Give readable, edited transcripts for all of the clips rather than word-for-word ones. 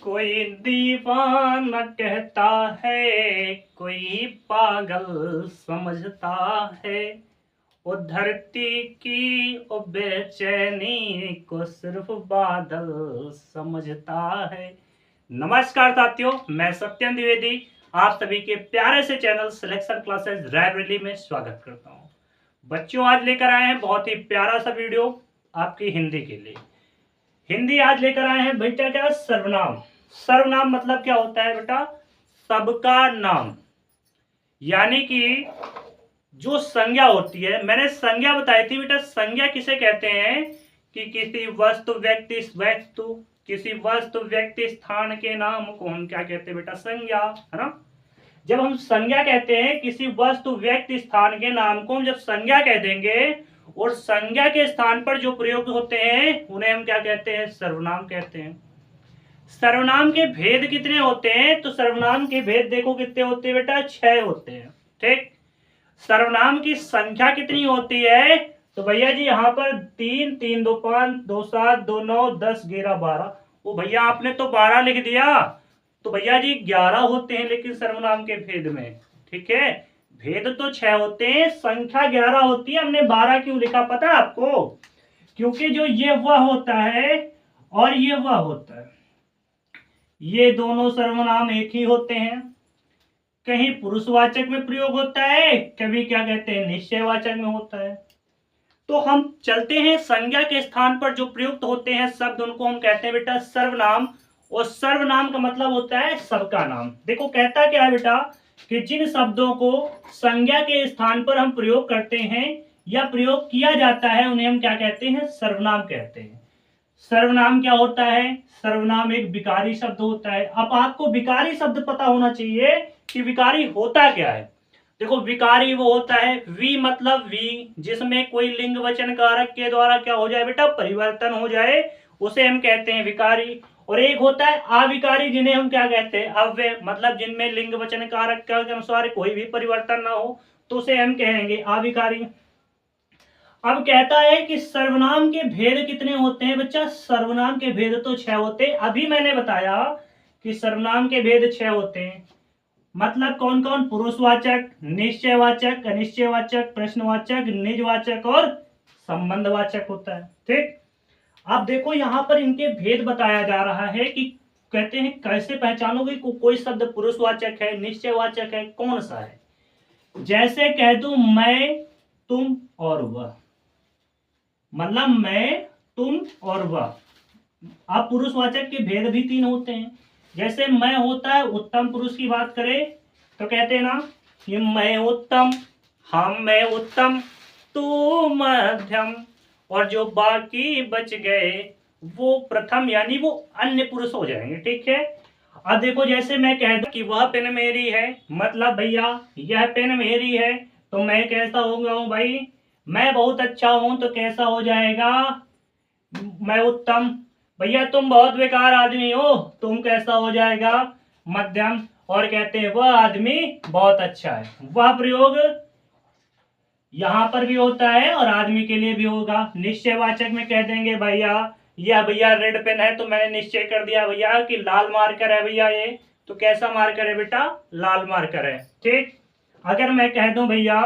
कोई दीवाना कहता है, कोई पागल समझता है। ओ धरती की ओ बेचैनी को सिर्फ बादल समझता है। नमस्कार साथियों, मैं सत्यम द्विवेदी आप सभी के प्यारे से चैनल सिलेक्शन क्लासेस रायबरेली में स्वागत करता हूं। बच्चों, आज लेकर आए हैं बहुत ही प्यारा सा वीडियो आपकी हिंदी के लिए। हिंदी आज लेकर आए हैं बेटा क्या, सर्वनाम। सर्वनाम मतलब क्या होता है बेटा? सबका नाम। यानी कि जो संज्ञा होती है, मैंने संज्ञा बताई थी बेटा। संज्ञा किसे कहते हैं? कि किसी वस्तु किसी वस्तु व्यक्ति स्थान के नाम को हम क्या कहते हैं बेटा? संज्ञा, है ना। जब हम संज्ञा कहते हैं किसी वस्तु व्यक्ति स्थान के नाम को हम जब संज्ञा कह देंगे, और संज्ञा के स्थान पर जो प्रयोग होते हैं उन्हें हम क्या कहते हैं? सर्वनाम कहते हैं। सर्वनाम के भेद कितने होते हैं? तो सर्वनाम के भेद देखो कितने होते हैं बेटा? 6 होते हैं। ठीक। सर्वनाम की संख्या कितनी होती है? तो भैया जी यहाँ पर 3, 3, 2, 5, 2, 7, 2, 9, 10, 11, 12। वो भैया आपने तो 12 लिख दिया। तो भैया जी 11 होते हैं लेकिन सर्वनाम के भेद में। ठीक है, भेद तो 6 होते हैं, संख्या 11 होती है। हमने 12 क्यों लिखा पता है आपको? क्योंकि जो ये वह होता है और ये वह होता है, ये दोनों सर्वनाम एक ही होते हैं। कहीं पुरुषवाचक में प्रयोग होता है, कभी क्या कहते हैं निश्चयवाचक में होता है। तो हम चलते हैं, संज्ञा के स्थान पर जो प्रयुक्त होते हैं शब्द उनको हम कहते हैं बेटा सर्वनाम। और सर्वनाम का मतलब होता है सबका नाम। देखो कहता क्या है बेटा कि जिन शब्दों को संज्ञा के स्थान पर हम प्रयोग करते हैं या प्रयोग किया जाता है उन्हें हम क्या कहते हैं? सर्वनाम कहते हैं। सर्वनाम क्या होता है? सर्वनाम एक विकारी शब्द होता है। अब आपको विकारी शब्द पता होना चाहिए कि विकारी होता क्या है। देखो विकारी वो होता है वी मतलब वी, जिसमें कोई लिंग वचन कारक के द्वारा क्या हो जाए बेटा? परिवर्तन हो जाए, उसे हम कहते हैं विकारी। और एक होता है अविकारी, जिन्हें हम क्या कहते हैं? अव्यय, मतलब जिनमें लिंग वचन कारक के अनुसार कोई भी परिवर्तन ना हो, तो उसे हम कहेंगे अविकारी। अब कहता है कि सर्वनाम के भेद कितने होते हैं बच्चा? सर्वनाम के भेद तो 6 होते हैं। अभी मैंने बताया कि सर्वनाम के भेद 6 होते हैं। मतलब कौन कौन? पुरुषवाचक, निश्चयवाचक, अनिश्चयवाचक, प्रश्नवाचक, निजवाचक और संबंधवाचक होता है। ठीक। अब देखो यहाँ पर इनके भेद बताया जा रहा है कि कहते हैं कैसे पहचानोगे कोई शब्द पुरुषवाचक है, निश्चयवाचक है, कौन सा है। जैसे कह दूं मैं, तुम और वह, मतलब मैं, तुम और वह। अब पुरुषवाचक के भेद भी 3 होते हैं। जैसे मैं होता है उत्तम पुरुष की बात करें तो कहते हैं ना कि मैं उत्तम, हम मैं उत्तम, तू मध्यम, और जो बाकी बच गए वो प्रथम, यानी वो अन्य पुरुष हो जाएंगे। ठीक है। अब देखो जैसे मैं कह दूं कि वह पेन मेरी है, मतलब भैया यह पेन मेरी है, तो मैं कैसा हो गया हूं भाई? मैं बहुत अच्छा हूं, तो कैसा हो जाएगा? मैं उत्तम। भैया तुम बहुत बेकार आदमी हो, तुम कैसा हो जाएगा? मध्यम। और कहते हैं वह आदमी बहुत अच्छा है। वह प्रयोग यहां पर भी होता है और आदमी के लिए भी होगा। निश्चयवाचक में कह देंगे भैया यह भैया रेड पेन है, तो मैंने निश्चय कर दिया भैया कि लाल मार्कर है भैया ये, तो कैसा मार्कर है बेटा? लाल मार्कर है। ठीक। अगर मैं कह दूं भैया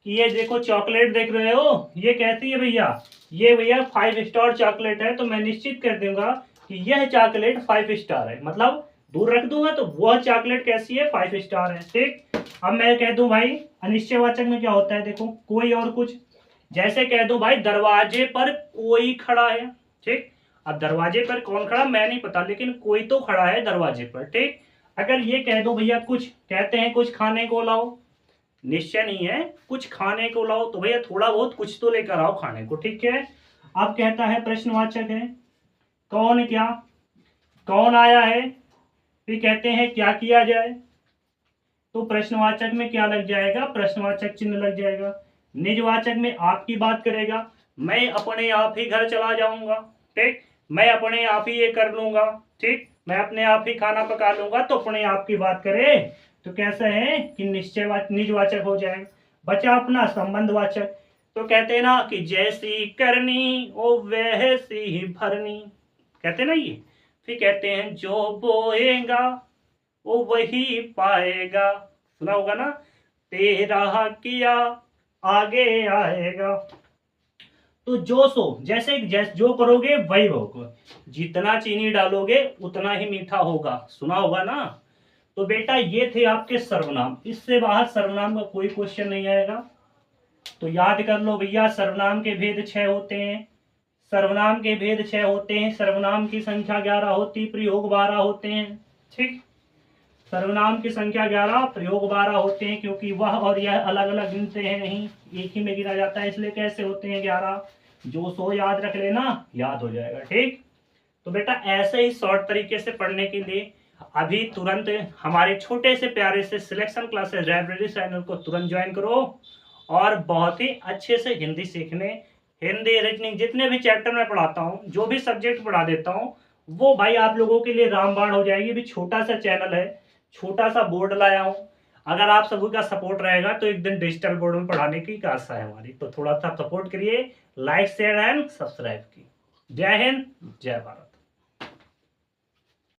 कि ये देखो चॉकलेट देख रहे हो, ये कैसी है भैया? ये भैया 5 स्टार चॉकलेट है, तो मैं निश्चित कर दूंगा कि यह चॉकलेट 5 स्टार है। मतलब दूर रख दूंगा तो वह चॉकलेट कैसी है? 5 स्टार है। ठीक। अब मैं कह दूं भाई अनिश्चयवाचक में क्या होता है? देखो कोई और कुछ। जैसे कह दूं भाई दरवाजे पर कोई खड़ा है। ठीक। अब दरवाजे पर कौन खड़ा मैं नहीं पता, लेकिन कोई तो खड़ा है दरवाजे पर। ठीक। अगर ये कह दो भैया कुछ, कहते हैं कुछ खाने को लाओ, निश्चय नहीं है, कुछ खाने को लाओ, तो भैया थोड़ा बहुत कुछ तो लेकर आओ खाने को। ठीक है। अब कहता है प्रश्नवाचक है, कौन क्या, कौन आया है, फिर कहते हैं क्या किया जाए, तो प्रश्नवाचक में क्या लग जाएगा? प्रश्नवाचक चिन्ह लग जाएगा। निजवाचक में आपकी बात करेगा, मैं अपने आप ही घर चला जाऊंगा। ठीक। मैं अपने आप ही ये कर लूंगा। ठीक। मैं अपने आप ही खाना पका लूंगा, तो अपने आप की बात करे तो कैसा है कि निजवाचक हो जाएगा। बचा अपना संबंधवाचक, तो कहते हैं ना कि जैसी करनी ओ वैसी ही भरनी, कहते हैं ना ये। फिर कहते हैं जो बोएगा वो वही पाएगा, सुना होगा ना, तेरा किया आगे आएगा। तो जो सो जैसे जो करोगे वही होगा, जितना चीनी डालोगे उतना ही मीठा होगा, सुना होगा ना। तो बेटा ये थे आपके सर्वनाम, इससे बाहर सर्वनाम का कोई क्वेश्चन नहीं आएगा। तो याद कर लो भैया, सर्वनाम के भेद 6 होते हैं, सर्वनाम के भेद 6 होते हैं, सर्वनाम की संख्या 11 होती, प्रयोग 12 होते हैं। ठीक, सर्वनाम की संख्या 11, प्रयोग 12 होते हैं, क्योंकि वह और यह अलग अलग गिनते हैं नहीं, एक ही में गिना जाता है, इसलिए कैसे होते हैं 11। जो सो याद रख लेना, याद हो जाएगा। ठीक, तो बेटा ऐसे ही शॉर्ट तरीके से पढ़ने के लिए अभी तुरंत हमारे छोटे से प्यारे से सिलेक्शन क्लासेस लाइब्रेरी चैनल को तुरंत ज्वाइन करो, और बहुत ही अच्छे से हिंदी सीखने, हिंदी रीजनिंग जितने भी चैप्टर मैं पढ़ाता हूँ, जो भी सब्जेक्ट पढ़ा देता हूँ, वो भाई आप लोगों के लिए रामबाण हो जाएगी। भी छोटा सा चैनल है, छोटा सा बोर्ड लाया हूँ, अगर आप सभी का सपोर्ट रहेगा तो एक दिन डिजिटल बोर्ड में पढ़ाने की आशा है हमारी। तो थोड़ा सा सपोर्ट करिए, लाइक शेयर एंड सब्सक्राइब की। जय हिंद, जय भारत।